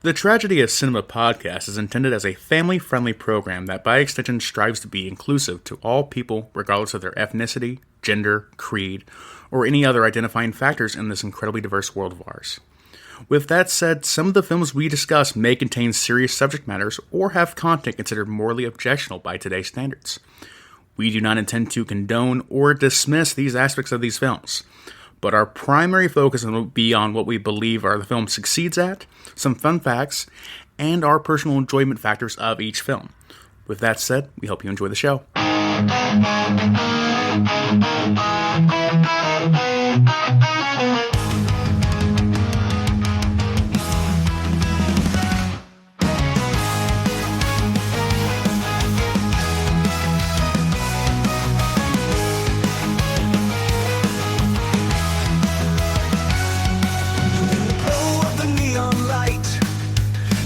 The Tragedy of Cinema podcast is intended as a family-friendly program that by extension strives to be inclusive to all people regardless of their ethnicity, gender, creed, or any other identifying factors in this incredibly diverse world of ours. With that said, some of the films we discuss may contain serious subject matters or have content considered morally objectionable by today's standards. We do not intend to condone or dismiss these aspects of these films, but our primary focus will be on what we believe the film succeeds at, some fun facts, and our personal enjoyment factors of each film. With that said, we hope you enjoy the show.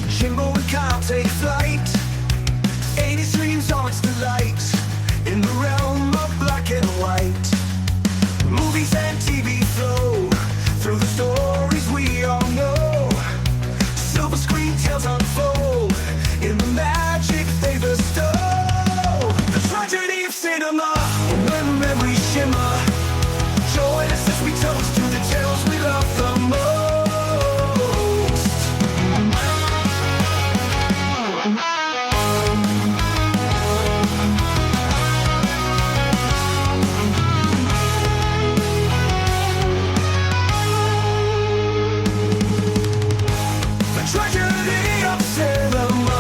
Jimbo and Kyle take flight. 80s dreams are its delight. In the realm of black and white. Movies and TV flow through the stories we all know. Silver screen tales unfold in the magic they bestow. The tragedy of cinema, when the memories shimmer. Join us as we toast to the tales we love the most. Tragedy of cinema,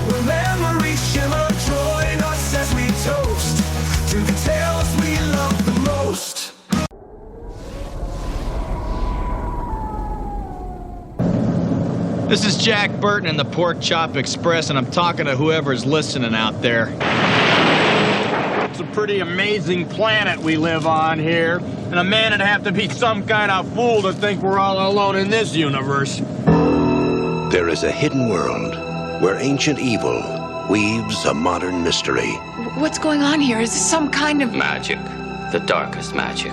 where memories shimmer. Join us as we toast to the tales we love the most. This is Jack Burton in the Pork Chop Express, and I'm talking to whoever's listening out there. It's a pretty amazing planet we live on here, and a man would have to be some kind of fool to think we're all alone in this universe. There is a hidden world where ancient evil weaves a modern mystery. What's going on here? Is this some kind of... Magic. The darkest magic.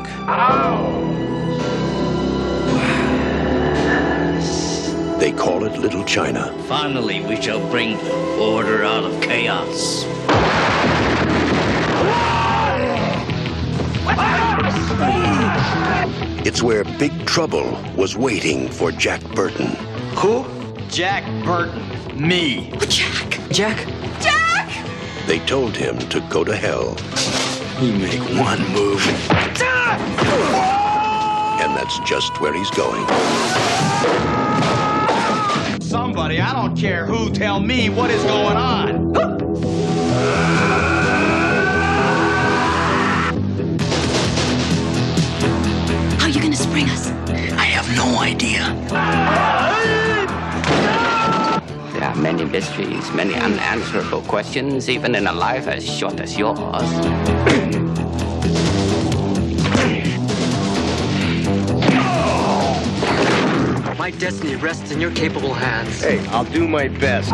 They call it Little China. Finally, we shall bring order out of chaos. It's where Big Trouble was waiting for Jack Burton. Who? Jack Burton. Me. Jack! Jack? Jack! They told him to go to hell. You make one move. And that's just where he's going. Somebody, I don't care who, tell me what is going on. How are you gonna spring us? I have no idea. There are many mysteries, many unanswerable questions, even in a life as short as yours. My destiny rests in your capable hands. Hey, I'll do my best.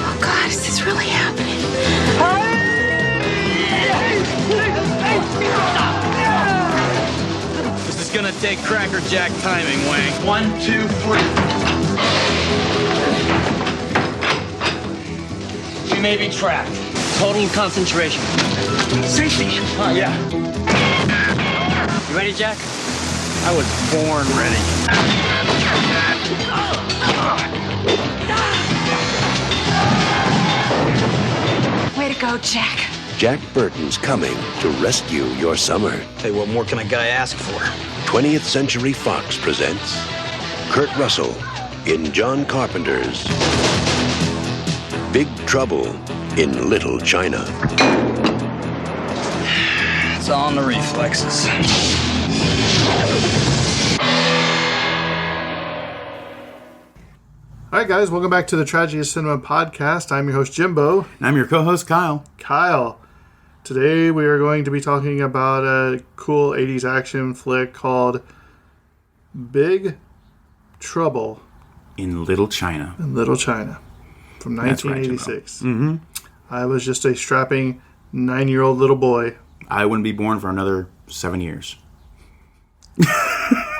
Oh God, is this really happening? This is gonna take Cracker Jack timing, Wang. 1, 2, 3. We may be trapped. Total concentration. Safety. Oh, yeah. You ready, Jack? I was born ready. Way to go, Jack. Jack Burton's coming to rescue your summer. Hey, what more can a guy ask for? 20th Century Fox presents Kurt Russell in John Carpenter's Big Trouble in Little China. It's all in the reflexes. All right, guys, welcome back to the Tragedy of Cinema podcast. I'm your host, Jimbo. And I'm your co-host, Kyle. Kyle. Today we are going to be talking about a cool 80s action flick called Big Trouble In Little China. in Little China from That's right, 1986. Mm-hmm. I was just a strapping 9-year-old little boy. I wouldn't be born for another 7 years.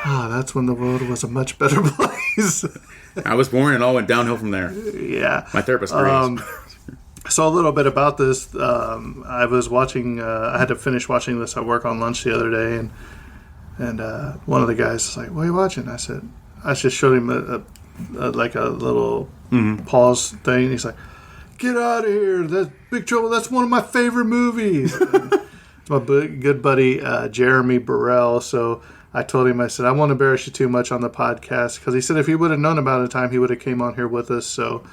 That's when the world was a much better place. I was born and all went downhill from there. Yeah. My therapist agrees. So a little bit about this. I was watching. I had to finish watching this at work on lunch the other day, and one of the guys was like, "What are you watching?" I said, "I just showed him a little pause thing." He's like, "Get out of here! That's Big Trouble. That's one of my favorite movies." It's my good buddy Jeremy Burrell. So I told him, I said, "I won't embarrass you too much on the podcast," because he said if he would have known about it in time, he would have came on here with us. So.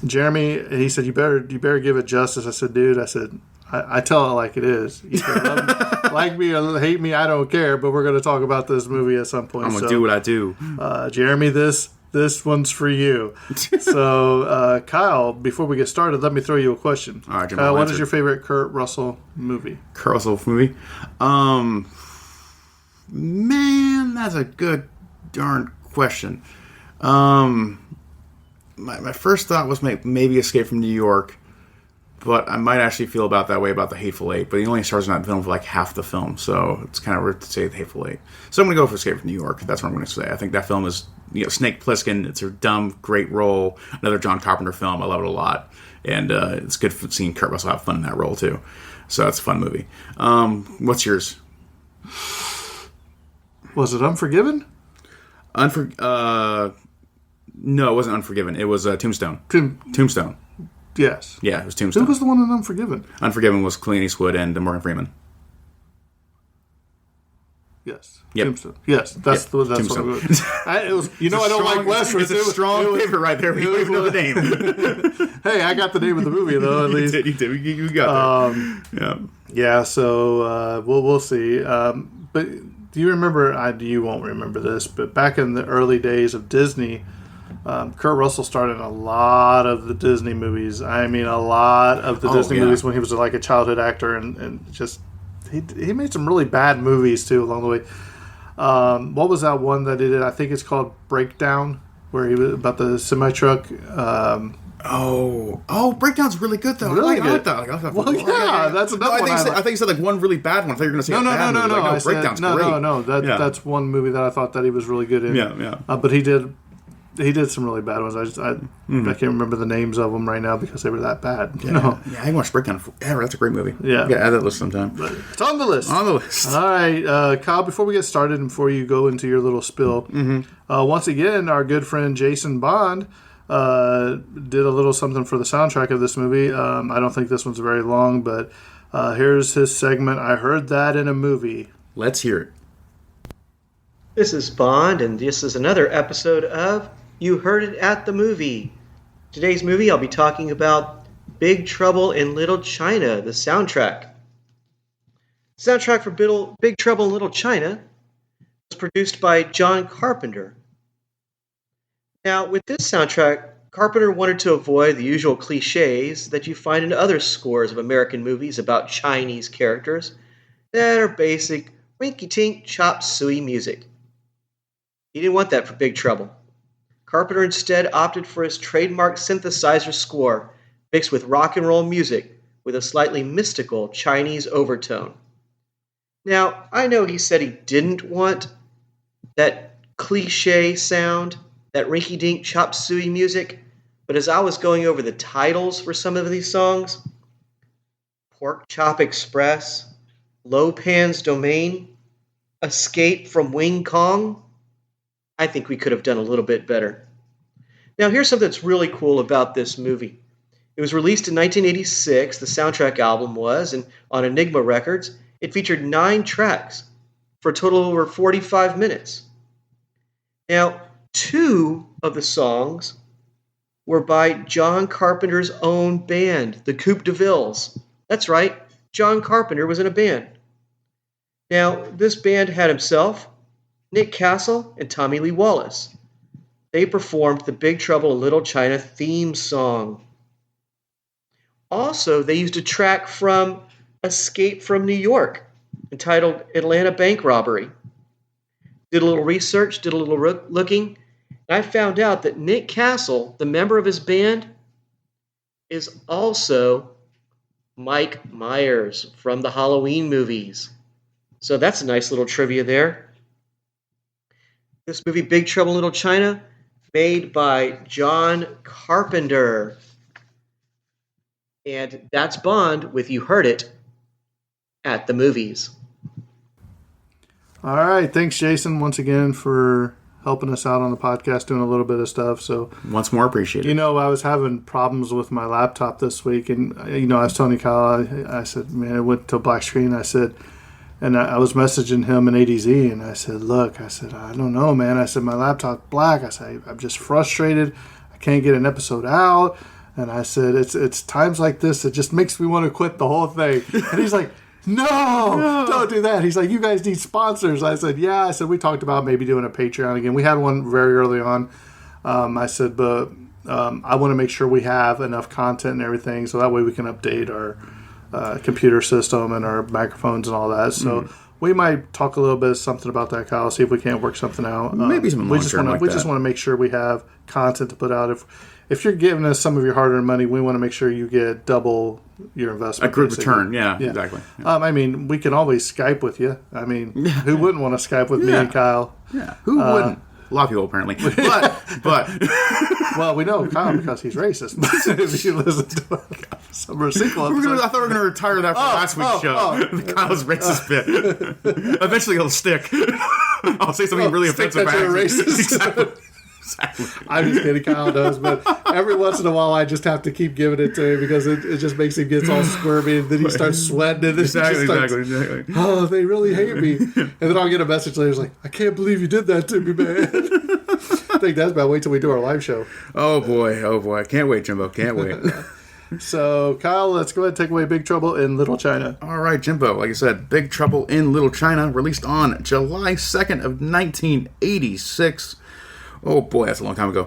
Jeremy, he said, you better give it justice. I said, dude, I tell it like it is. You can love me, like me or hate me, I don't care, but we're going to talk about this movie at some point. I'm going to do what I do. Jeremy, this one's for you. So, Kyle, before we get started, let me throw you a question. All right, Jimbo, what is your favorite Kurt Russell movie? Kurt Russell movie? Man, that's a good darn question. My first thought was maybe Escape from New York, but I might actually feel about that way about The Hateful Eight, but he only stars in that film for like half the film, so it's kind of weird to say The Hateful Eight. So I'm going to go for Escape from New York. That's what I'm going to say. I think that film is, Snake Plissken, it's a dumb, great role. Another John Carpenter film. I love it a lot. And it's good for seeing Kurt Russell have fun in that role, too. So that's a fun movie. What's yours? Was it Unforgiven? No, it wasn't Unforgiven. It was Tombstone. Tombstone. Yes. Yeah, it was Tombstone. Who was the one in Unforgiven? Unforgiven was Clint Eastwood and Morgan Freeman. Yes. Yep. Tombstone. Yes, that's Yep. that's Tombstone. what it was. I don't like Westerns. It's a strong favorite right there. We don't even know the name. Hey, I got the name of the movie though. At least you did. You got that. Yeah. Yeah. So we'll see. But do you remember? You won't remember this, but back in the early days of Disney. Kurt Russell starred in a lot of the Disney movies. I mean, a lot of the Disney movies when he was like a childhood actor, and just he made some really bad movies too along the way. What was that one that he did? I think it's called Breakdown, where he was about the semi truck. Breakdown's really good though. Really I like good. that. Well, yeah, that's another one. I thought you said like one really bad one. I thought you were going to say No. Breakdown's great. No. That's one movie that I thought that he was really good in. Yeah. But he did some really bad ones. I can't remember the names of them right now because they were that bad. Yeah, I watched Breakdown forever. That's a great movie. Yeah. I gotta add that list sometime. But it's on the list. On the list. All right, Kyle, before we get started and before you go into your little spill, once again, our good friend Jason Bond did a little something for the soundtrack of this movie. I don't think this one's very long, but here's his segment, I Heard That in a Movie. Let's hear it. This is Bond, and this is another episode of You Heard It at the Movie. Today's movie, I'll be talking about Big Trouble in Little China, the soundtrack. The soundtrack for Big Trouble in Little China was produced by John Carpenter. Now, with this soundtrack, Carpenter wanted to avoid the usual cliches that you find in other scores of American movies about Chinese characters that are basic rinky-tink chop suey music. He didn't want that for Big Trouble. Carpenter instead opted for his trademark synthesizer score mixed with rock and roll music with a slightly mystical Chinese overtone. Now, I know he said he didn't want that cliche sound, that rinky-dink chop suey music, but as I was going over the titles for some of these songs, Pork Chop Express, Lo Pan's Domain, Escape from Wing Kong, I think we could have done a little bit better. Now, here's something that's really cool about this movie. It was released in 1986, the soundtrack album was, and on Enigma Records, it featured 9 tracks for a total of over 45 minutes. Now, 2 of the songs were by John Carpenter's own band, the Coupe de Villes. That's right, John Carpenter was in a band. Now, this band had himself, Nick Castle, and Tommy Lee Wallace. They performed the Big Trouble in Little China theme song. Also, they used a track from Escape from New York, entitled Atlanta Bank Robbery. Did a little research, did a little looking, and I found out that Nick Castle, the member of his band, is also Mike Myers from the Halloween movies. So that's a nice little trivia there. This movie, Big Trouble in Little China, made by John Carpenter. And that's Bond with You Heard It at the Movies. All right. Thanks, Jason, once again for helping us out on the podcast, doing a little bit of stuff. So Once more, appreciate it. You know, I was having problems with my laptop this week, and I was telling Kyle, I said, man, it went to a black screen. I said, and I was messaging him in ADZ, and I said, look, I said, I don't know, man. I said, my laptop's black. I said, I'm just frustrated. I can't get an episode out. And I said, it's times like this that just makes me want to quit the whole thing. And he's like, no, don't do that. He's like, you guys need sponsors. I said, yeah. I said, we talked about maybe doing a Patreon again. We had one very early on. I said, but I want to make sure we have enough content and everything so that way we can update our computer system and our microphones and all that. So we might talk a little bit of something about that, Kyle, see if we can't work something out. Maybe something we just want to make sure we have content to put out. If you're giving us some of your hard-earned money, we want to make sure you get double your investment. A good return, yeah. Exactly. Yeah. I mean, we can always Skype with you. I mean, who wouldn't want to Skype with me and Kyle? Yeah, who wouldn't? A lot of people, apparently. But well, we know Kyle because he's racist. If you listen to some of our sequel episodes. I thought we were going to retire that from last week's show. Kyle's racist bit. Eventually it'll stick. I'll say something really offensive. That you're racist. Exactly. I'm just kidding, Kyle does, but every once in a while I just have to keep giving it to him because it just makes him get all squirmy, and then he starts sweating, and then Exactly. oh, they really hate me. And then I'll get a message later, it's like, I can't believe you did that to me, man. I think that's about wait till we do our live show. Oh boy. Can't wait, Jimbo. Can't wait. So, Kyle, let's go ahead and take away Big Trouble in Little China. All right, Jimbo. Like I said, Big Trouble in Little China, released on July 2nd of 1986. Oh boy, that's a long time ago.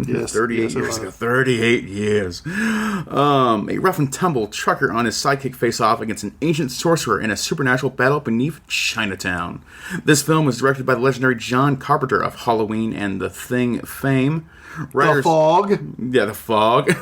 Yes, 38 years ago. 38 years. A rough and tumble trucker on his sidekick face off against an ancient sorcerer in a supernatural battle beneath Chinatown. This film was directed by the legendary John Carpenter of Halloween and The Thing fame. The Fog. Yeah, The Fog.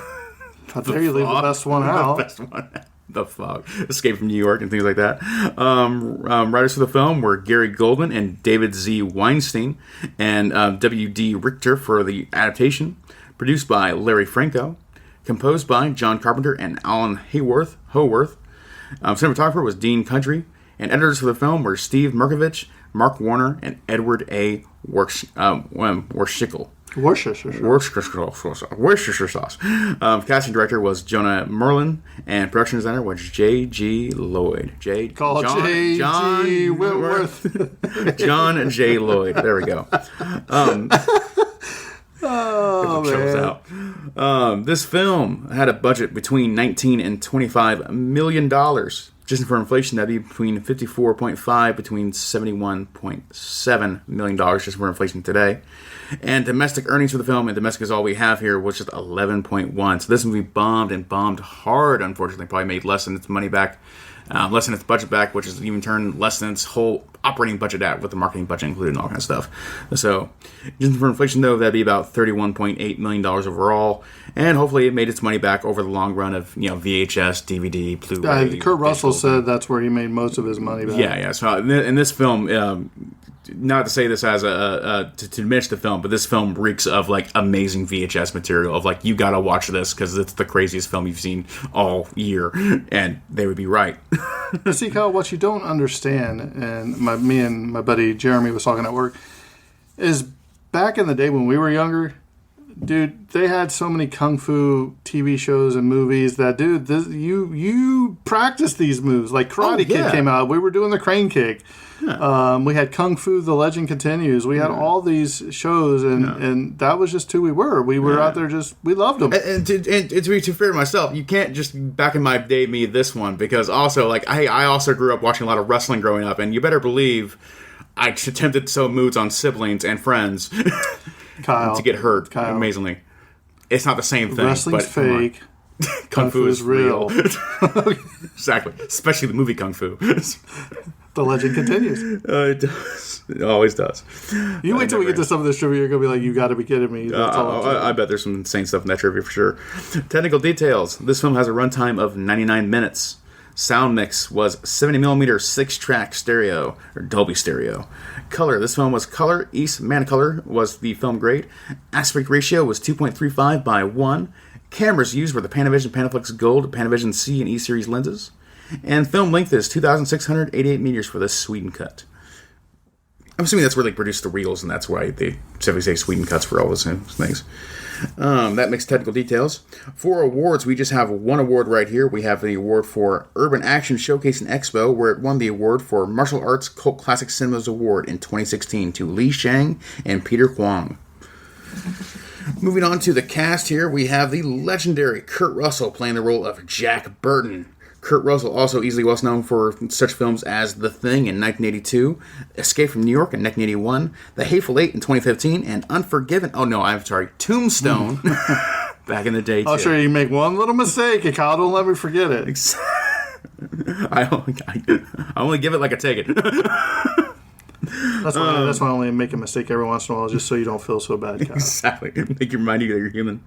How dare you leave the best one out? The best one. The Fog. Escape from New York and things like that. Writers for the film were Gary Goldman and David Z. Weinstein, and W.D. Richter for the adaptation. Produced by Larry Franco. Composed by John Carpenter and Alan Howarth. Cinematographer was Dean Country. And editors for the film were Steve Merkovich, Mark Warner, and Edward A. Worshickel. Worcestershire sauce. Casting director was Jonah Merlin, and production designer was J.G. Lloyd. J.G. Whitworth. John J. Lloyd. There we go. Man. This film had a budget between $19 and $25 million. Just for inflation, that'd be between 54.5 between $71.7 million just for inflation today. And domestic earnings for the film, and domestic is all we have here, was just 11.1. So this movie bombed hard, unfortunately. Probably made less than its money back, less than its budget back, which is even turned less than its whole operating budget at, with the marketing budget included and all kind of stuff. So, just for inflation, though, that'd be about $31.8 million overall. And hopefully it made its money back over the long run of, VHS, DVD, Blu-ray. Kurt Russell said that's where he made most of his money back. Yeah. So in this film, not to say this as to diminish the film, but this film reeks of amazing VHS material of you gotta watch this because it's the craziest film you've seen all year, and they would be right. See, Kyle, what you don't understand, and me and my buddy Jeremy was talking at work, is back in the day when we were younger, dude, they had so many kung fu TV shows and movies that, dude, you practice these moves. Like Karate Kid came out, we were doing the crane kick. Yeah. We had Kung Fu, The Legend Continues. We had all these shows, and that was just who we were. We were out there we loved them. And to be too fair to myself, you can't just, back in my day, me this one, because also, I also grew up watching a lot of wrestling growing up, and you better believe I attempted to sow moods on siblings and friends Kyle, to get hurt, amazingly. It's not the same thing. Wrestling's fake. Kung Fu is real. Exactly. Especially the movie Kung Fu. The legend continues. It does. It always does. You wait till we get to some of this trivia. You're going to be like, you got to be kidding me. That's all I bet there's some insane stuff in that trivia for sure. Technical details. This film has a runtime of 99 minutes. Sound mix was 70mm 6-track stereo, or Dolby stereo. Color. This film was color. East Mancolor was the film grade. Aspect ratio was 2.35 by 1. Cameras used were the Panavision Panaflex Gold, Panavision C and E series lenses. And film length is 2,688 meters for this Sweden cut. I'm assuming that's where they produced the reels, and that's why they typically say Sweden cuts for all those things. That makes technical details. For awards, we just have one award right here. We have the award for Urban Action Showcase and Expo, where it won the award for Martial Arts Cult Classic Cinemas Award in 2016 to Li Shang and Peter Huang. Moving on to the cast here, we have the legendary Kurt Russell playing the role of Jack Burton. Kurt Russell, also easily well known for such films as The Thing in 1982, Escape from New York in 1981, The Hateful Eight in 2015, and Unforgiven, Tombstone, back in the day, too. I'll show you make one little mistake, and Kyle, don't let me forget it. I only give it like I take it. That's why I only make a mistake every once in a while, just so you don't feel so bad, Kyle. Exactly. Make you remind you that you're human.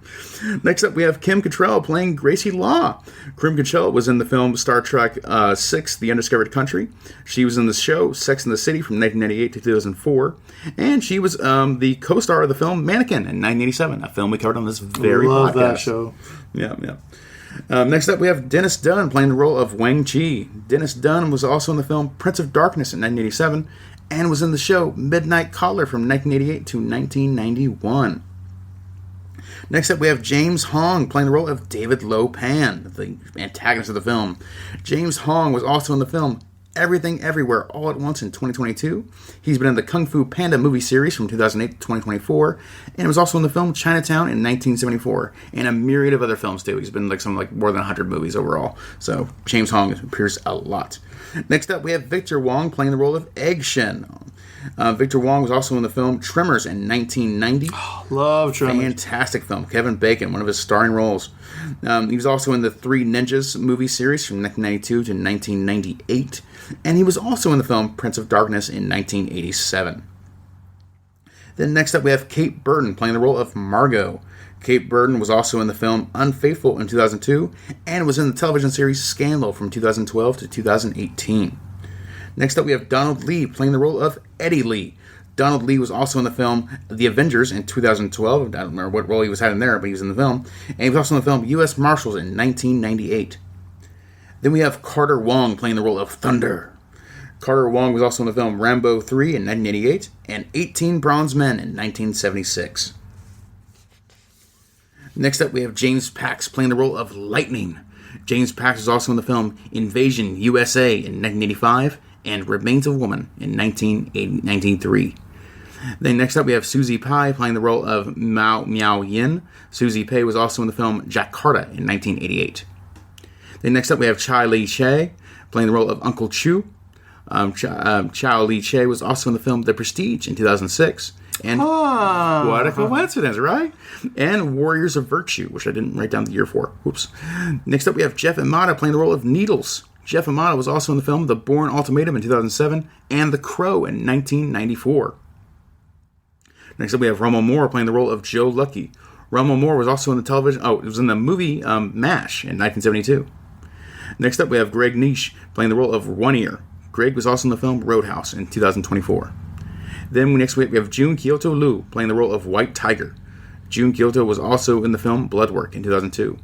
Next up, we have Kim Cattrall playing Gracie Law. Kim Cattrall was in the film Star Trek VI, The Undiscovered Country. She was in the show Sex and the City from 1998 to 2004. And she was the co-star of the film Mannequin in 1987, a film we covered on this very Love podcast. that show. Yeah. Next up, we have Dennis Dunn playing the role of Wang Chi. Dennis Dunn was also in the film Prince of Darkness in 1987 and was in the show Midnight Caller from 1988 to 1991. Next up, we have James Hong playing the role of David Lo Pan, the antagonist of the film. James Hong was also in the film Everything Everywhere All at Once in 2022. He's been in the Kung Fu Panda movie series from 2008 to 2024, and was also in the film Chinatown in 1974, and a myriad of other films too. He's been in more than 100 movies overall. So James Hong appears a lot. Next up, we have Victor Wong playing the role of Egg Shen. Victor Wong was also in the film Tremors in 1990. Love Tremors. Fantastic film. Kevin Bacon, one of his starring roles. He was also in the Three Ninjas movie series from 1992 to 1998. And he was also in the film Prince of Darkness in 1987. Then next up we have Kate Burton playing the role of Margot. Kate Burton was also in the film Unfaithful in 2002 and was in the television series Scandal from 2012 to 2018. Next up we have Donald Lee playing the role of Eddie Lee. Donald Lee was also in the film The Avengers in 2012. I don't remember what role he was having there, but he was in the film. And he was also in the film U.S. Marshals in 1998. Then we have Carter Wong playing the role of Thunder. Carter Wong was also in the film Rambo 3 in 1988 and 18 Bronze Men in 1976. Next up, we have James Pax playing the role of Lightning. James Pax was also in the film Invasion USA in 1985 and Remains of Woman in 1993. Then next up, we have Susie Pai playing the role of Mao Miao Yin. Susie Pai was also in the film Jakarta in 1988. Then next up, we have Chai Li Che playing the role of Uncle Chu. Chai Li Che was also in the film The Prestige in 2006. And what a coincidence, right? And Warriors of Virtue, which I didn't write down the year for. Oops. Next up, we have Jeff Imada playing the role of Needles. Jeff Imada was also in the film The Bourne Ultimatum in 2007 and The Crow in 1994. Next up, we have Romo Moore playing the role of Joe Lucky. Romo Moore was also in the it was in the movie MASH in 1972. Next up, we have Greg Nish playing the role of One Ear. Greg was also in the film Roadhouse in 2024. Then next week, we have Jun Kyoto Liu playing the role of White Tiger. Jun Kyoto was also in the film Bloodwork in 2002.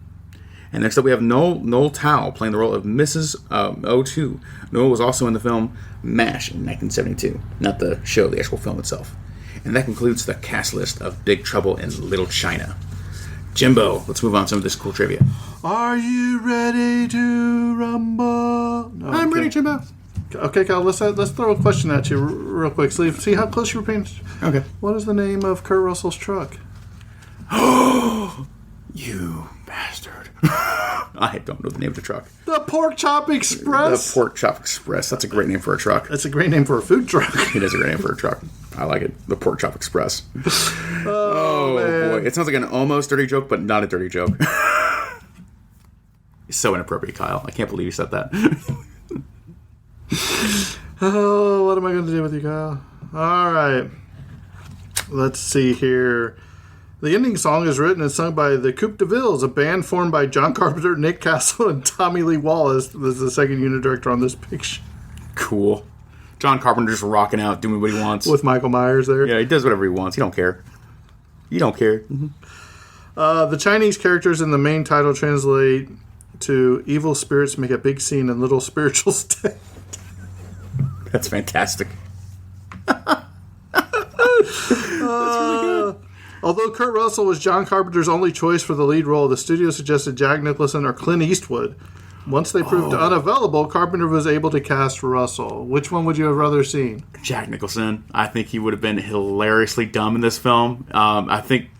And next up, we have Noel Tao playing the role of Mrs. O2. Noel was also in the film MASH in 1972. Not the show, the actual film itself. And that concludes the cast list of Big Trouble in Little China. Jimbo, let's move on to some of this cool trivia. Are you ready to rumble? No, I'm ready, Jimbo. Okay, Kyle, let's throw a question at you real quick. See how close you were paying. Okay. What is the name of Kurt Russell's truck? You bastard. I don't know the name of the truck. The Pork Chop Express. The Pork Chop Express. That's a great name for a truck. That's a great name for a food truck. It is a great name for a truck. I like it. The Pork Chop Express. Oh man. Boy. It sounds like an almost dirty joke, but not a dirty joke. It's so inappropriate, Kyle. I can't believe you said that. Oh, what am I going to do with you, Kyle? All right. Let's see here. The ending song is written and sung by the Coupe de Villes, a band formed by John Carpenter, Nick Castle, and Tommy Lee Wallace, was the second unit director on this picture. Cool. John Carpenter just rocking out, doing what he wants. With Michael Myers there. Yeah, he does whatever he wants. He don't care. You don't care. The Chinese characters in the main title translate to evil spirits make a big scene and little spiritual stay. That's fantastic. Although Kurt Russell was John Carpenter's only choice for the lead role, the studio suggested Jack Nicholson or Clint Eastwood. Once they proved unavailable, Carpenter was able to cast Russell. Which one would you have rather seen? Jack Nicholson. I think he would have been hilariously dumb in this film. I think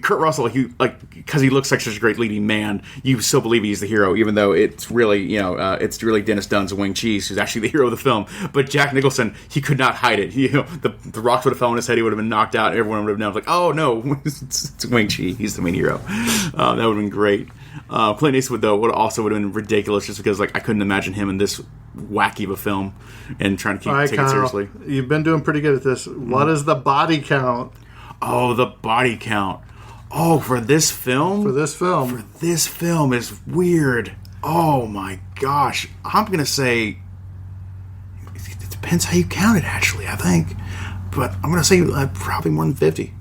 Kurt Russell, because he looks like such a great leading man, you still believe he's the hero, even though it's really, it's really Dennis Dunn's Wing Cheese who's actually the hero of the film. But Jack Nicholson, he could not hide it. The rocks would have fell on his head. He would have been knocked out. Everyone would have known, like, oh no, it's Wing Chi. He's the main hero. That would have been great. Clint Eastwood, though, would have been ridiculous, just because, I couldn't imagine him in this wacky of a film and trying to take it seriously. You've been doing pretty good at this. What is the body count? Oh, the body count. Oh, for this film? For this film is weird. Oh my gosh. I'm going to say, it depends how you count it, actually, I think. But I'm going to say probably more than 50.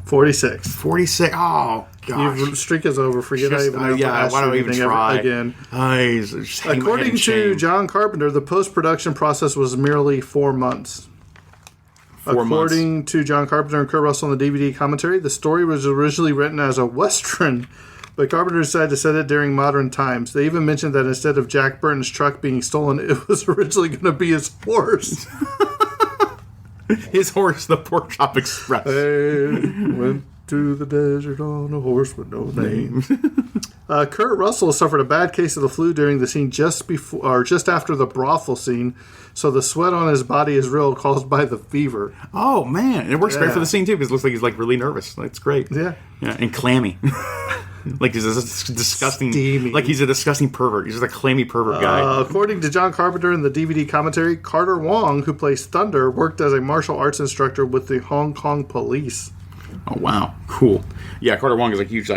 46. 46. Oh, gosh. Your streak is over. Forget I even why don't I even try? Again. According to John Carpenter, the post-production process was merely 4 months. According to John Carpenter and Kurt Russell in the DVD commentary, the story was originally written as a Western, but Carpenter decided to set it during modern times. They even mentioned that instead of Jack Burton's truck being stolen, it was originally going to be his horse. His horse, the Pork Chop Express. Hey, went to the desert on a horse with no name. Kurt Russell suffered a bad case of the flu during the scene just after the brothel scene, so the sweat on his body is real, caused by the fever. Oh man, it works great for the scene too, because it looks like he's really nervous. It's great. Yeah, and clammy. Like he's a disgusting, steamy. Like he's a disgusting pervert. He's just a clammy pervert guy. According to John Carpenter in the DVD commentary, Carter Wong, who plays Thunder, worked as a martial arts instructor with the Hong Kong police. Oh wow, cool. Yeah, Carter Wong is a huge,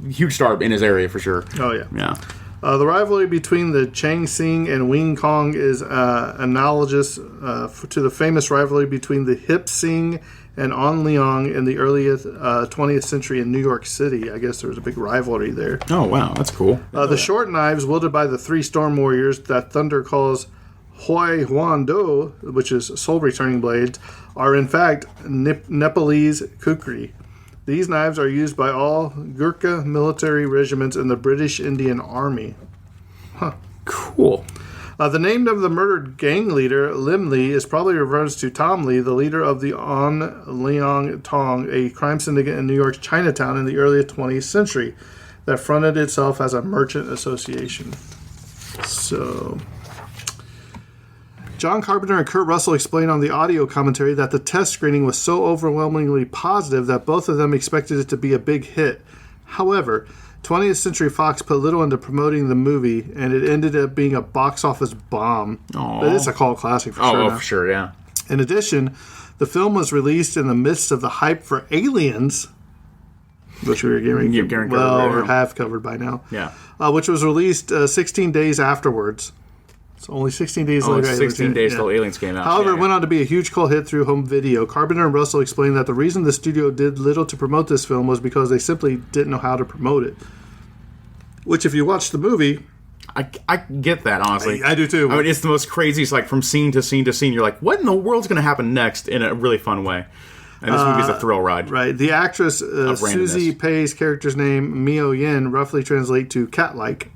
huge star in his area for sure. Oh yeah, yeah. The rivalry between the Chang Sing and Wing Kong is analogous to the famous rivalry between the Hip Sing and On Leong in the early 20th century in New York City. I guess there was a big rivalry there. Oh wow, that's cool. The short knives wielded by the three Storm Warriors that Thunder calls Hoi Huan Do, which is soul returning blades, are in fact Nepalese kukri. These knives are used by all Gurkha military regiments in the British Indian Army. Huh. Cool. The name of the murdered gang leader, Lim Lee, is probably reference to Tom Lee, the leader of the On Leong Tong, a crime syndicate in New York's Chinatown in the early 20th century that fronted itself as a merchant association. So, John Carpenter and Kurt Russell explained on the audio commentary that the test screening was so overwhelmingly positive that both of them expected it to be a big hit. However, 20th Century Fox put little into promoting the movie, and it ended up being a box office bomb. Aww. But it's a cult classic for sure. Oh, for sure, yeah. In addition, the film was released in the midst of the hype for Aliens, which we were getting or have covered by now. Yeah. Which was released 16 days afterwards. So only 16 days later. 16 days till Aliens came out. However, it went on to be a huge cult hit through home video. Carpenter and Russell explained that the reason the studio did little to promote this film was because they simply didn't know how to promote it. Which, if you watch the movie... I get that, honestly. I do too. I mean, it's the most crazy. It's like from scene to scene to scene. You're like, what in the world's going to happen next in a really fun way? And this movie's a thrill ride. Right. The actress Susie Pei's character's name, Mio Yin, roughly translate to cat-like.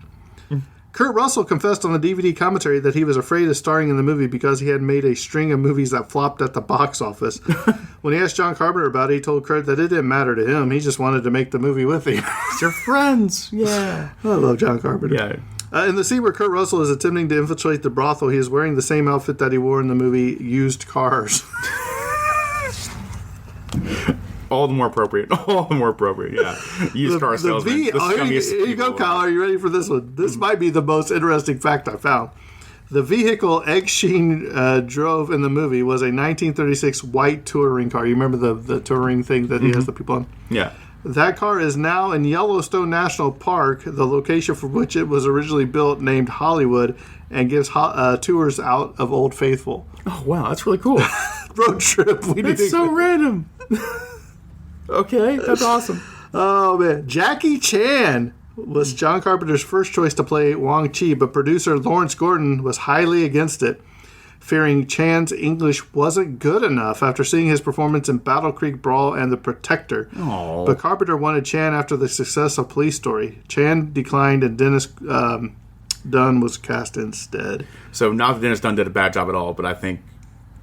Kurt Russell confessed on the DVD commentary that he was afraid of starring in the movie because he had made a string of movies that flopped at the box office. When he asked John Carpenter about it, he told Kurt that it didn't matter to him. He just wanted to make the movie with him. You're friends. Yeah. I love John Carpenter. Yeah. In the scene where Kurt Russell is attempting to infiltrate the brothel, he is wearing the same outfit that he wore in the movie Used Cars. All the more appropriate. Yeah. Used car salesman. Here you go, Kyle. Are you ready for this one? This might be the most interesting fact I found. The vehicle Egg Sheen drove in the movie was a 1936 white touring car. You remember the touring thing that he has the people on? Yeah. That car is now in Yellowstone National Park, the location for which it was originally built, named Hollywood, and gives tours out of Old Faithful. Oh, wow. That's really cool. Road trip. It's so random. Okay. That's awesome. Oh, man. Jackie Chan was John Carpenter's first choice to play Wong Chi, but producer Lawrence Gordon was highly against it, fearing Chan's English wasn't good enough after seeing his performance in Battle Creek Brawl and The Protector. Oh. But Carpenter wanted Chan after the success of Police Story. Chan declined, and Dennis Dunn was cast instead. So not that Dennis Dunn did a bad job at all, but I think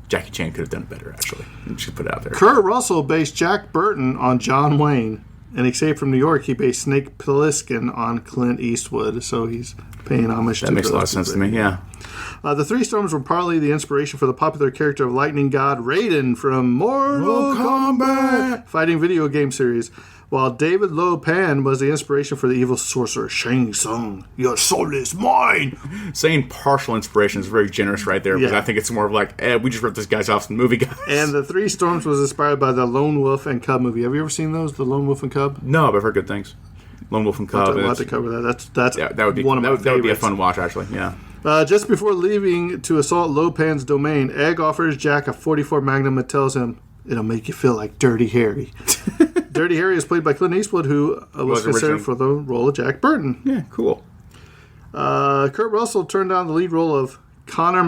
Jackie Chan could have done it better, actually. You should put it out there. Kurt Russell based Jack Burton on John Wayne. In Escape from New York, he based Snake Plissken on Clint Eastwood, so he's paying homage to That makes a lot of sense to me, yeah. The Three Storms were partly the inspiration for the popular character of lightning god Raiden from Mortal Kombat fighting video game series, while David Lo Pan was the inspiration for the evil sorcerer Shang Tsung. Your soul is mine! Saying partial inspiration is very generous right there, because Yeah. I think it's more of like, we just ripped this guy's off some movie guys. And The Three Storms was inspired by the Lone Wolf and Cub movie. Have you ever seen those, the Lone Wolf and Cub? No, but I've heard good things. Lone Wolf and Cub. We'll have to cover that. That's yeah, that would be one of my that would be a favorites. fun watch, actually, yeah. Just before leaving to assault Lo Pan's domain, Egg offers Jack a .44 Magnum and tells him, it'll make you feel like Dirty Harry. Dirty Harry is played by Clint Eastwood, who was considered for the role of Jack Burton. Yeah, cool. Kurt Russell turned down the lead role of Connor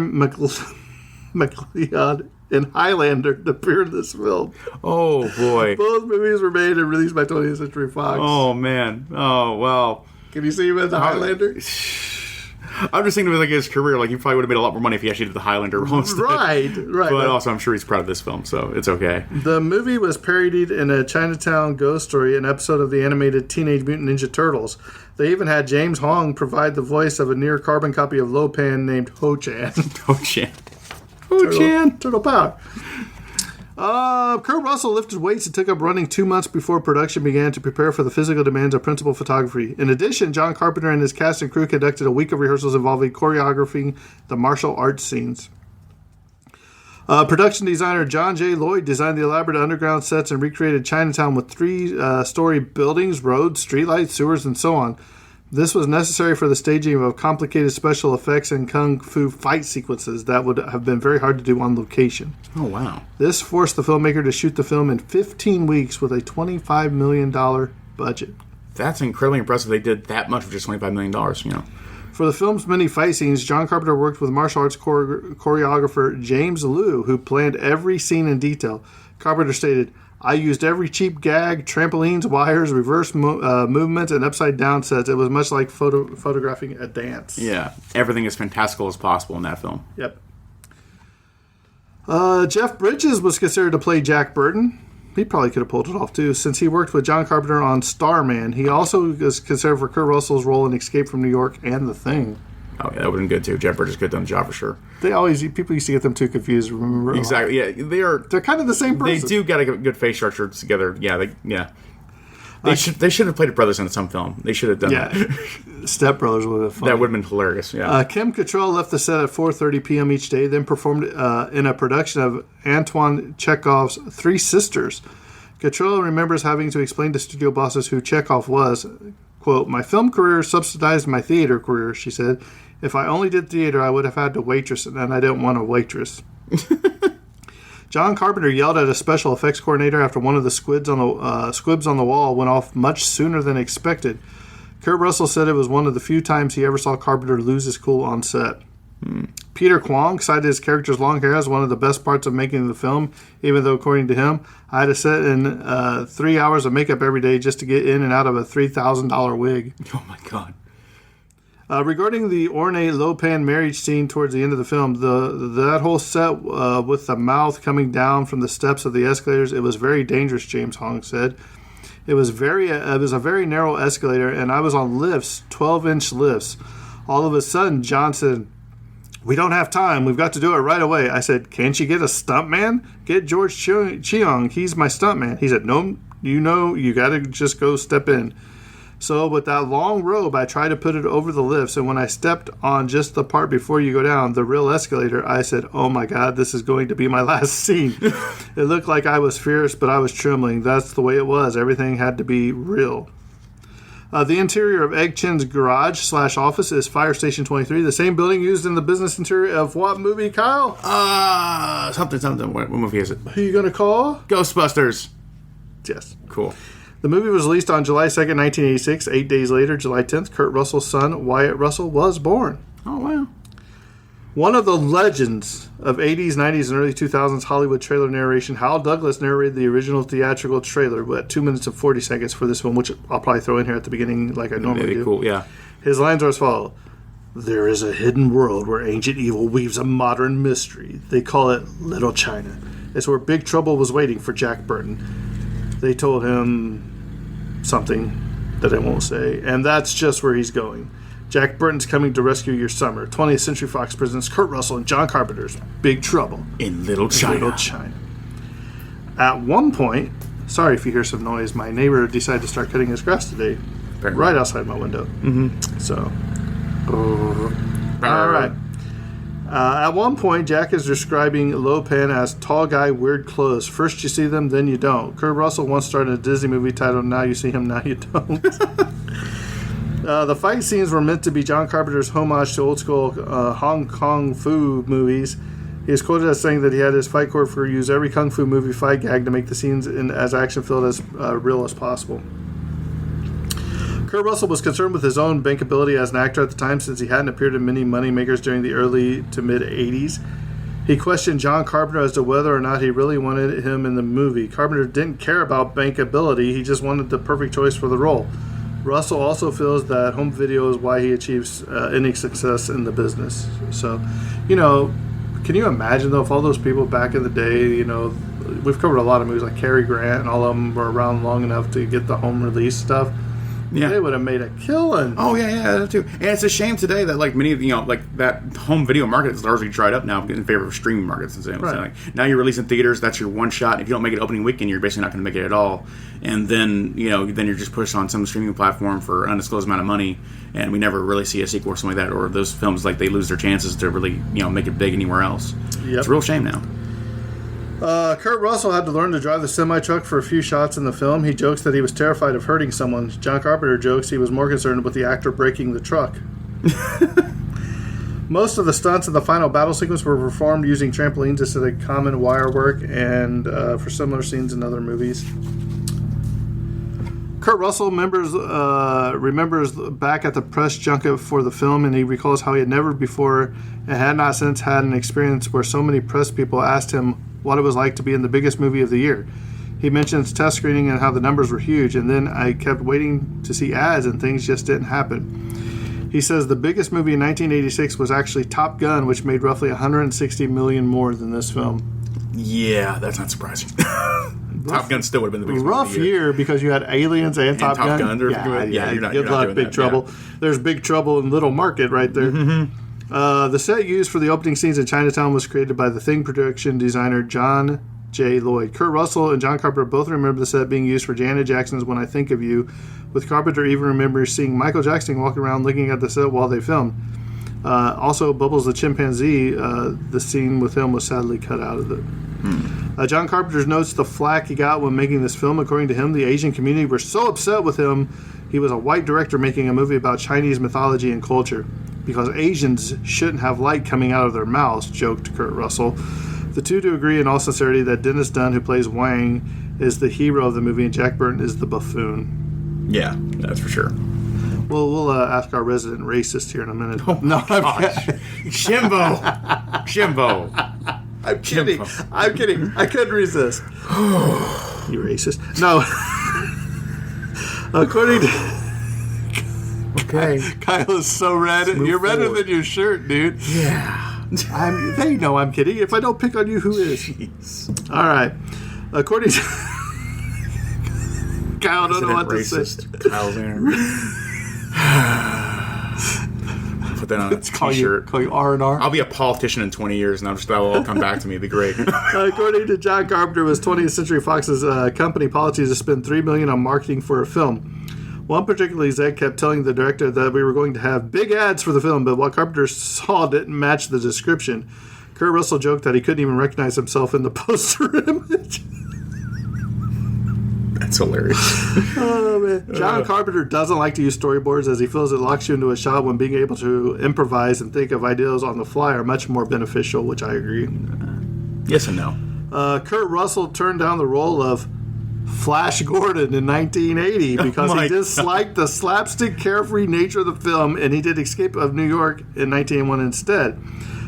McLeod in Highlander to appear in this film. Oh, boy. Both movies were made and released by 20th Century Fox. Oh, man. Oh, well. Can you see him in the Highlander? I'm just thinking of like his career. Like he probably would have made a lot more money if he actually did the Highlander role instead. Right. But also, I'm sure he's proud of this film, so it's okay. The movie was parodied in a Chinatown Ghost Story, an episode of the animated Teenage Mutant Ninja Turtles. They even had James Hong provide the voice of a near carbon copy of Lo Pan named Ho-Chan. Ho-Chan. Ho-Chan. Turtle Power. Kurt Russell lifted weights and took up running 2 months before production began to prepare for the physical demands of principal photography. In addition, John Carpenter and his cast and crew conducted a week of rehearsals involving choreographing the martial arts scenes. Production designer John J. Lloyd designed the elaborate underground sets and recreated Chinatown with 3-story buildings, roads, streetlights, sewers, and so on. This was necessary for the staging of complicated special effects and kung fu fight sequences that would have been very hard to do on location. Oh, wow. This forced the filmmaker to shoot the film in 15 weeks with a $25 million budget. That's incredibly impressive. They did that much for just $25 million, you know. For the film's many fight scenes, John Carpenter worked with martial arts choreographer James Liu, who planned every scene in detail. Carpenter stated, I used every cheap gag, trampolines, wires, reverse movements, and upside-down sets. It was much like photographing a dance. Yeah, everything as fantastical as possible in that film. Yep. Jeff Bridges was considered to play Jack Burton. He probably could have pulled it off, too, since he worked with John Carpenter on Starman. He also was considered for Kurt Russell's role in Escape from New York and The Thing. Oh, yeah, that would have been good, too. Jeff Bridges could have done the job for sure. People used to get them too confused, remember? Exactly, yeah. They're kind of the same person. They do got a good face structure together. Yeah, They should have played brothers in some film. They should have done that. Step Brothers would have been funny. That would have been hilarious, yeah. Kim Cattrall left the set at 4:30 p.m. each day, then performed in a production of Antoine Chekhov's Three Sisters. Cattrall remembers having to explain to studio bosses who Chekhov was. Quote, my film career subsidized my theater career, she said. If I only did theater, I would have had to waitress, and I didn't want a waitress. John Carpenter yelled at a special effects coordinator after one of the squibs on the wall went off much sooner than expected. Kurt Russell said it was one of the few times he ever saw Carpenter lose his cool on set. Peter Kwong cited his character's long hair as one of the best parts of making the film, even though, according to him, I had to set in 3 hours of makeup every day just to get in and out of a $3,000 wig. Oh, my God. Regarding the ornate Lo Pan marriage scene towards the end of the film, that whole set with the mouth coming down from the steps of the escalators, it was very dangerous, James Hong said. It was a very narrow escalator, and I was on lifts, 12-inch lifts. All of a sudden, John said, we don't have time. We've got to do it right away. I said, can't you get a stuntman? Get George Cheong. He's my stuntman. He said, no, you got to just go step in. So with that long robe, I tried to put it over the lifts, and when I stepped on just the part before you go down, the real escalator, I said, oh my God, this is going to be my last scene. It looked like I was fierce, but I was trembling. That's the way it was. Everything had to be real. The interior of Egg Chen's garage/office is Fire Station 23, the same building used in the business interior of what movie, Kyle? Something. What movie is it? Who you going to call? Ghostbusters. Yes. Cool. The movie was released on July 2nd, 1986. 8 days later, July 10th, Kurt Russell's son, Wyatt Russell, was born. Oh, wow. One of the legends of 80s, 90s, and early 2000s Hollywood trailer narration, Hal Douglas narrated the original theatrical trailer at 2 minutes and 40 seconds for this one, which I'll probably throw in here at the beginning like I normally do. Cool, yeah. His lines are as follows. There is a hidden world where ancient evil weaves a modern mystery. They call it Little China. It's where big trouble was waiting for Jack Burton. They told him something that I won't say, and that's just where he's going. Jack Burton's coming to rescue your summer. 20th Century Fox presents Kurt Russell and John Carpenter's Big Trouble in Little China. Little China. At one point, sorry if you hear some noise, my neighbor decided to start cutting his grass today, right outside my window. Mm-hmm. So, all right. At one point, Jack is describing Lo Pan as tall guy, weird clothes. First you see them, then you don't. Kurt Russell once starred in a Disney movie titled Now You See Him, Now You Don't. The fight scenes were meant to be John Carpenter's homage to old school Hong Kong fu movies. He is quoted as saying that he had his fight choreographer use every kung fu movie fight gag to make the scenes as action-filled as real as possible. Kurt Russell was concerned with his own bankability as an actor at the time since he hadn't appeared in many moneymakers during the early to mid-'80s. He questioned John Carpenter as to whether or not he really wanted him in the movie. Carpenter didn't care about bankability, he just wanted the perfect choice for the role. Russell also feels that home video is why he achieves any success in the business. So, can you imagine, though, if all those people back in the day, we've covered a lot of movies like Cary Grant, and all of them were around long enough to get the home release stuff. Yeah. They would have made a killing. Oh, yeah, that too. And it's a shame today that, like, many of, that home video market is largely dried up now in favor of streaming markets. And right. So, like, now you're releasing theaters, that's your one shot. If you don't make it opening weekend, you're basically not going to make it at all. And then, then you're just pushed on some streaming platform for an undisclosed amount of money, and we never really see a sequel or something like that, or those films, like, they lose their chances to really, make it big anywhere else. Yep. It's a real shame now. Kurt Russell had to learn to drive the semi-truck for a few shots in the film. He jokes that he was terrified of hurting someone. John Carpenter jokes he was more concerned with the actor breaking the truck. Most of the stunts in the final battle sequence were performed using trampolines instead of common wire work and for similar scenes in other movies. Kurt Russell remembers back at the press junket for the film, and he recalls how he had never before and had not since had an experience where so many press people asked him what it was like to be in the biggest movie of the year. He mentions test screening and how the numbers were huge, and then I kept waiting to see ads and things just didn't happen. He says the biggest movie in 1986 was actually Top Gun, which made roughly $160 million more than this film. Yeah, that's not surprising. Top Gun still would have been the biggest movie rough of the year. year because you had Aliens and Top Gun. Yeah, you're not good luck, doing Big that, Trouble. Yeah. There's Big Trouble in Little Market right there. Mm-hmm. The set used for the opening scenes in Chinatown was created by the Thing production designer John J. Lloyd. Kurt Russell and John Carpenter both remember the set being used for Janet Jackson's When I Think of You, with Carpenter even remembers seeing Michael Jackson walking around looking at the set while they filmed. Also, Bubbles the chimpanzee, the scene with him was sadly cut out of it. John Carpenter notes the flack he got when making this film. According to him, the Asian community were so upset with him. He was a white director making a movie about Chinese mythology and culture. Because Asians shouldn't have light coming out of their mouths, joked Kurt Russell. The two do agree in all sincerity that Dennis Dunn, who plays Wang, is the hero of the movie and Jack Burton is the buffoon. Yeah, that's for sure. Well, we'll ask our resident racist here in a minute. Oh, no, gosh. Jimbo! I'm kidding. I'm kidding. I couldn't resist. You racist. No. According to... Okay. Kyle is so red. You're redder than your shirt, dude. Yeah. They know I'm kidding. If I don't pick on you, who is? Jeez. All right. According to... Kyle, I don't know what racist. To say. Kyle's Put that on a t-shirt. Call you R&R. I'll be a politician in 20 years, and that will all come back to me. It'd be great. According to John Carpenter, it was 20th Century Fox's company policy to spend $3 million on marketing for a film. One particular exec kept telling the director that we were going to have big ads for the film, but what Carpenter saw didn't match the description. Kurt Russell joked that he couldn't even recognize himself in the poster image. That's hilarious. Oh, man. John Carpenter doesn't like to use storyboards as he feels it locks you into a shot when being able to improvise and think of ideas on the fly are much more beneficial, which I agree. Yes and no. Kurt Russell turned down the role of Flash Gordon in 1980 because he disliked the slapstick, carefree nature of the film, and he did Escape of New York in 1981 instead.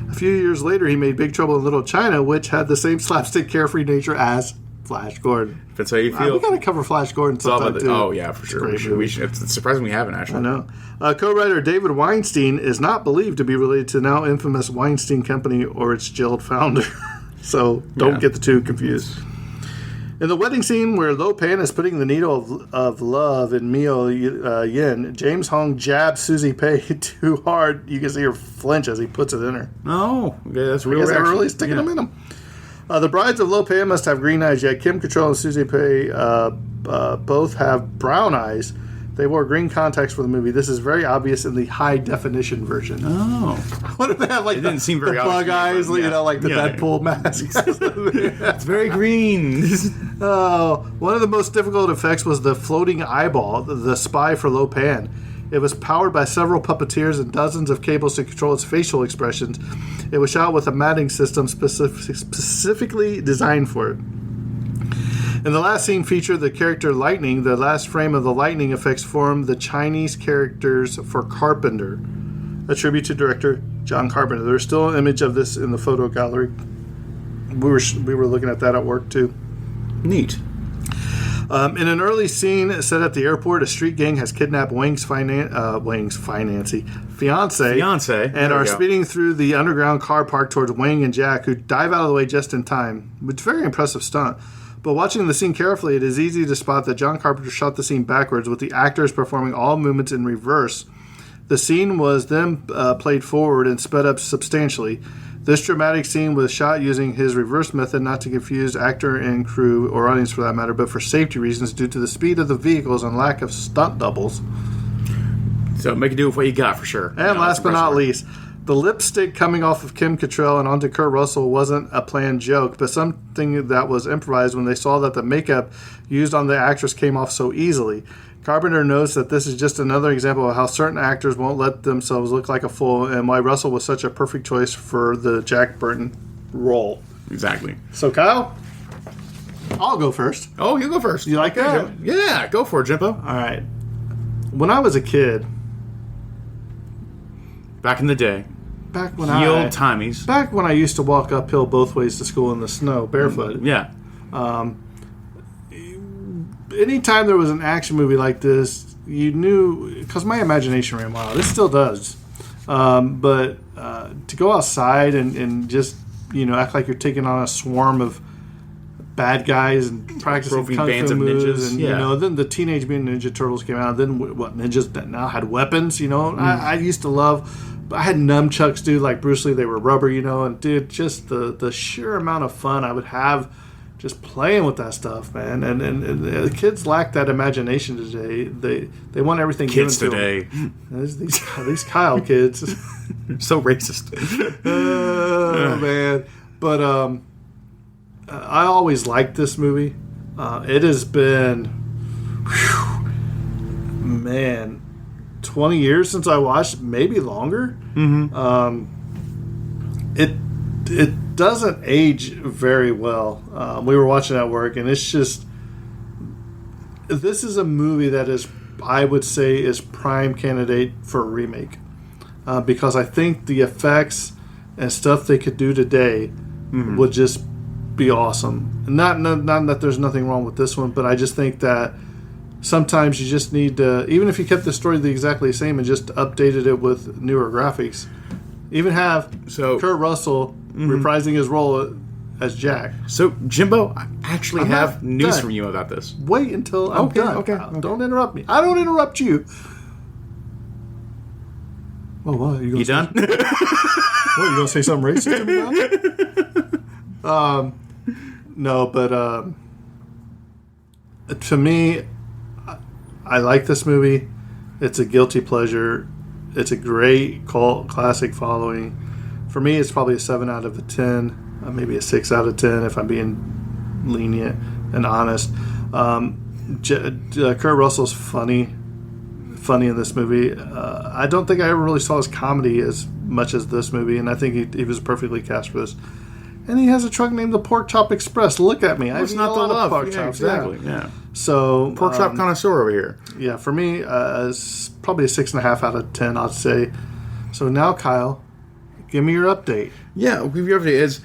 A few years later, he made Big Trouble in Little China, which had the same slapstick, carefree nature as Flash Gordon. If that's how you feel. We got to cover Flash Gordon sometime, too. Oh, yeah, for sure. It's surprising we haven't, actually. I know. Co-writer David Weinstein is not believed to be related to now infamous Weinstein Company or its jailed founder. So don't get the two confused. In the wedding scene where Lo Pan is putting the needle of love in Mio Yin, James Hong jabs Susie Pei too hard. You can see her flinch as he puts it in her. Oh, okay, that's real. I guess they're really sticking them in him. The brides of Lo Pan must have green eyes, yet Kim Cattrall and Susie Pei both have brown eyes. They wore green contacts for the movie. This is very obvious in the high definition version. Oh. What if they have like it didn't seem very the plug eyes, you know, like the Deadpool mask? It's very green. One of the most difficult effects was the floating eyeball, the spy for Lo Pan. It was powered by several puppeteers and dozens of cables to control its facial expressions. It was shot with a matting system specifically designed for it. In the last scene featured the character Lightning. The last frame of the lightning effects formed the Chinese characters for Carpenter, a tribute to director John Carpenter. There's still an image of this in the photo gallery. We were looking at that at work too. Neat. In an early scene set at the airport, a street gang has kidnapped Wang's fiance, and are speeding through the underground car park towards Wang and Jack, who dive out of the way just in time. It's a very impressive stunt. But watching the scene carefully, it is easy to spot that John Carpenter shot the scene backwards, with the actors performing all movements in reverse. The scene was then played forward and sped up substantially. This dramatic scene was shot using his reverse method, not to confuse actor and crew, or audience for that matter, but for safety reasons due to the speed of the vehicles and lack of stunt doubles. So make it do with what you got, for sure. And last but not least, the lipstick coming off of Kim Cattrall and onto Kurt Russell wasn't a planned joke, but something that was improvised when they saw that the makeup used on the actress came off so easily. Carpenter notes that this is just another example of how certain actors won't let themselves look like a fool, and why Russell was such a perfect choice for the Jack Burton role. Exactly. So, Kyle, I'll go first. Oh, you go first. You like that? Yeah, go for it, Jimbo. All right. When I was a kid, back in the day, back when old timies, back when I used to walk uphill both ways to school in the snow barefoot. Yeah. Anytime there was an action movie like this, you knew, because my imagination ran wild. It still does. But to go outside and just, act like you're taking on a swarm of bad guys and practicing kung bands fu of moves, ninjas, and then the Teenage Mutant Ninja Turtles came out. Then ninjas that now had weapons. I used to love. I had nunchucks, dude, like Bruce Lee. They were rubber, and dude, just the sheer amount of fun I would have just playing with that stuff, man. And the kids lack that imagination today. They want everything kids given to today. Them. These Kyle kids, so racist. Oh man, but I always liked this movie. It has been, 20 years since I watched, maybe longer. Mm-hmm. It doesn't age very well. We were watching at work, and it's just, this is a movie that is, I would say, is prime candidate for a remake, because I think the effects and stuff they could do today would just be awesome. Not that there's nothing wrong with this one, but I just think that sometimes you just need to, even if you kept the story exactly the same and just updated it with newer graphics, even have Kurt Russell reprising his role as Jack. So, Jimbo, I actually have news from you about this. Wait until I'm done. Okay. Don't interrupt me. I don't interrupt you. Oh, what? You done? What, you going to say something racist to me now? No, but to me, I like this movie. It's a guilty pleasure. It's a great cult classic following. For me, it's probably a 7 out of a 10, maybe a 6 out of 10 if I'm being lenient and honest. Kurt Russell's funny in this movie. I don't think I ever really saw his comedy as much as this movie, and I think he was perfectly cast for this. And he has a truck named the Pork Chop Express. Look at me. It's not the love. Pork chops. Exactly. Yeah. So pork chop connoisseur over here. Yeah, for me, it's probably a 6.5 out of 10, I'd say. So now, Kyle, give me your update. Yeah, your update is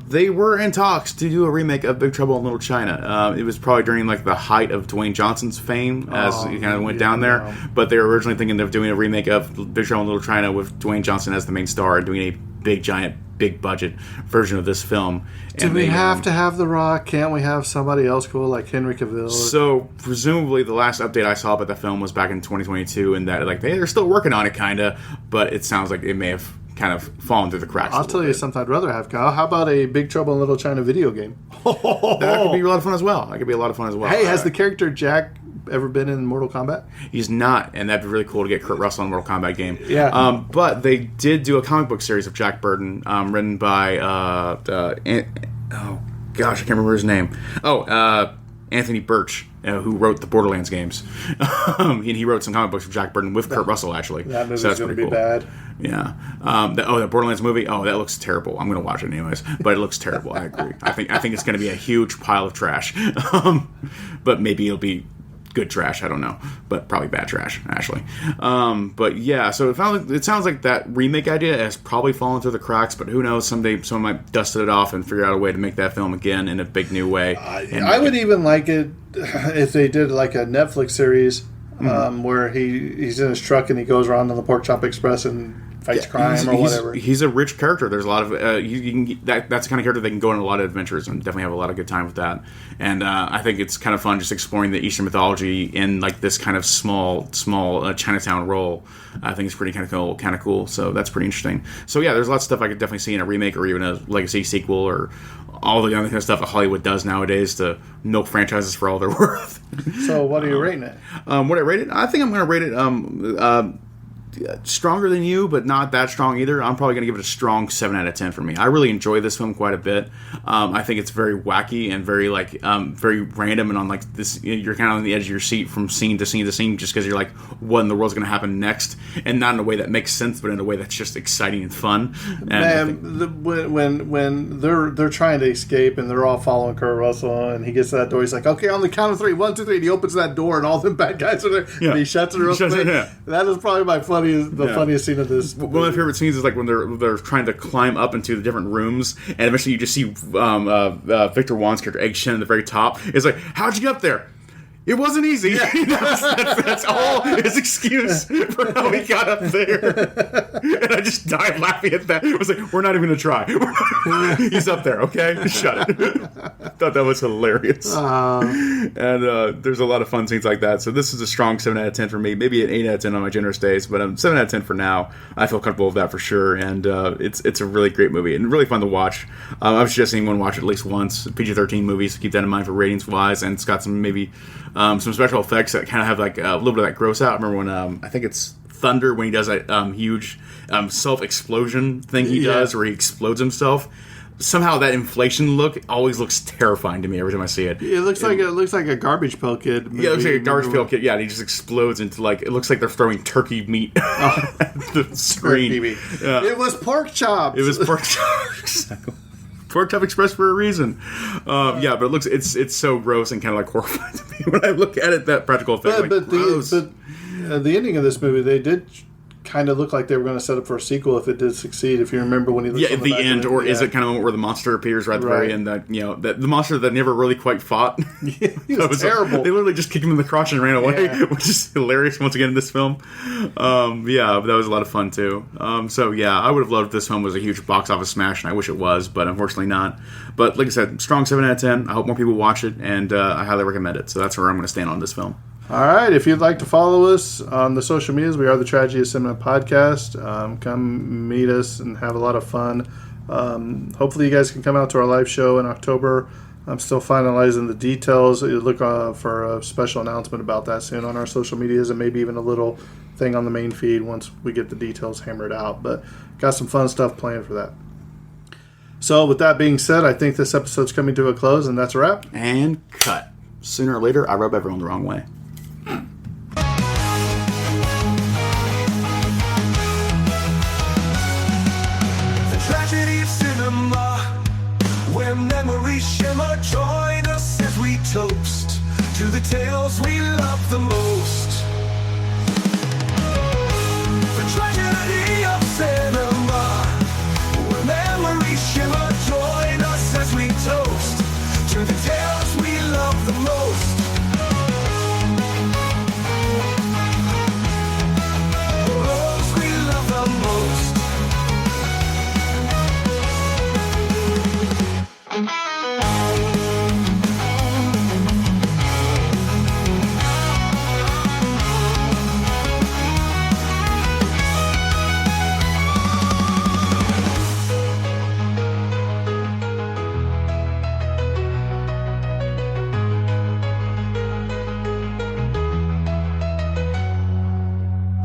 they were in talks to do a remake of Big Trouble in Little China. It was probably during like the height of Dwayne Johnson's fame as he kind of went down there. No. But they were originally thinking of doing a remake of Big Trouble in Little China with Dwayne Johnson as the main star and doing a big, giant, big budget version of this film. Do we have to have The Rock? Can't we have somebody else cool like Henry Cavill? So presumably the last update I saw about the film was back in 2022, and that like they're still working on it, kind of. But it sounds like it may have kind of fallen through the cracks. I'll tell you something I'd rather have, Kyle. How about a Big Trouble in Little China video game? That could be a lot of fun as well. Hey, has the character Jack ever been in Mortal Kombat? He's not, and that'd be really cool to get Kurt Russell in a Mortal Kombat game. Yeah. But they did do a comic book series of Jack Burton, written by oh gosh, I can't remember his name. Anthony Birch, who wrote the Borderlands games. And he wrote some comic books for Jack Burton with Kurt Russell, actually. That movie's going to be bad. Yeah. The Borderlands movie. Oh, that looks terrible. I'm going to watch it anyways, but it looks terrible. I agree. I think it's going to be a huge pile of trash. But maybe it'll be good trash, I don't know, but probably bad trash, actually. But yeah, so it sounds like that remake idea has probably fallen through the cracks, but who knows, someday someone might dust it off and figure out a way to make that film again in a big new way. I would even like it if they did like a Netflix series where he's in his truck and he goes around on the Pork Chop Express and fights crime or whatever. He's a rich character. There's a lot of that's the kind of character that can go on a lot of adventures and definitely have a lot of good time with that. And I think it's kind of fun just exploring the Eastern mythology in like this kind of small Chinatown role. I think it's pretty kind of cool. So that's pretty interesting. So yeah, there's lots of stuff I could definitely see in a remake or even a legacy sequel or all the other kind of stuff that Hollywood does nowadays to milk franchises for all they're worth. So what are you rating it? What I rate it? I think I'm going to rate it stronger than you, but not that strong either. I'm probably going to give it a strong 7 out of 10 for me. I really enjoy this film quite a bit. I think it's very wacky and very very random and on like this. You're kind of on the edge of your seat from scene to scene to scene, just because you're like, what in the world's going to happen next? And not in a way that makes sense, but in a way that's just exciting and fun. And when they're trying to escape and they're all following Kurt Russell and he gets to that door, he's like, okay, on the count of 3, 1, 2, 3. And he opens that door and all them bad guys are there. Yeah. And he shuts it real quick. Yeah. That is probably my funniest scene of this movie. One of my favorite scenes is like when they're trying to climb up into the different rooms, and eventually you just see Victor Wan's character Egg Shen at the very top. It's like, how'd you get up there? It wasn't easy. Yeah. that's all his excuse for how he got up there. And I just died laughing at that. I was like, we're not even going to try. He's up there, okay? Shut it. I thought that was hilarious. And there's a lot of fun scenes like that. So this is a strong 7 out of 10 for me. Maybe an 8 out of 10 on my generous days, but 7 out of 10 for now. I feel comfortable with that for sure. And it's a really great movie and really fun to watch. I was suggesting anyone watch it at least once. PG-13 movies, so keep that in mind for ratings-wise. And it's got some maybe... some special effects that kind of have like a little bit of that gross out. I remember when I think it's Thunder when he does that huge self-explosion thing he does where he explodes himself. Somehow that inflation look always looks terrifying to me every time I see it. It looks like a Garbage Pail Kid movie. Yeah, it looks like a Garbage Pail Kid. Yeah, and he just explodes into like it looks like they're throwing turkey meat at the screen. It was pork chops. It was pork chops. Exactly. Pork Chop Express for a reason. But it looks it's so gross and kind of like horrifying to me when I look at it. That practical effect, but the ending of this movie, they did kind of look like they were going to set up for a sequel if it did succeed. If you remember when he looks at the end, is it kind of where the monster appears right at the very end? That the monster that never really quite fought. He was terrible. They literally just kicked him in the crotch and ran away, which is hilarious once again in this film. But that was a lot of fun too. I would have loved if this film was a huge box office smash, and I wish it was, but unfortunately not. But like I said, strong 7 out of 10. I hope more people watch it, and I highly recommend it. So that's where I'm going to stand on this film. All right. If you'd like to follow us on the social medias, we are the Tragedy of Cinema Podcast. Come meet us and have a lot of fun. Hopefully you guys can come out to our live show in October. I'm still finalizing the details. You look for a special announcement about that soon on our social medias, and maybe even a little thing on the main feed once we get the details hammered out. But got some fun stuff planned for that. So with that being said, I think this episode's coming to a close, and that's a wrap. And cut. Sooner or later, I rub everyone the wrong way. The tragedy of cinema, where memories shimmer. Join us as we toast to the tales we love the most. The tragedy of cinema, where memories shimmer. Join us as we toast to the tales we love the most. Those we love the most.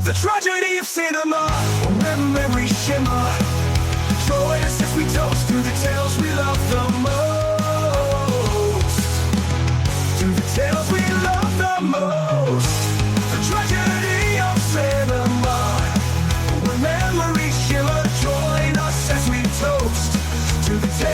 The tragedy of cinema, where memories shimmer. Join us as we toast to the tales we love the most. To the tales we love the most. The tragedy of cinema, where memories shimmer. Join us as we toast to the tales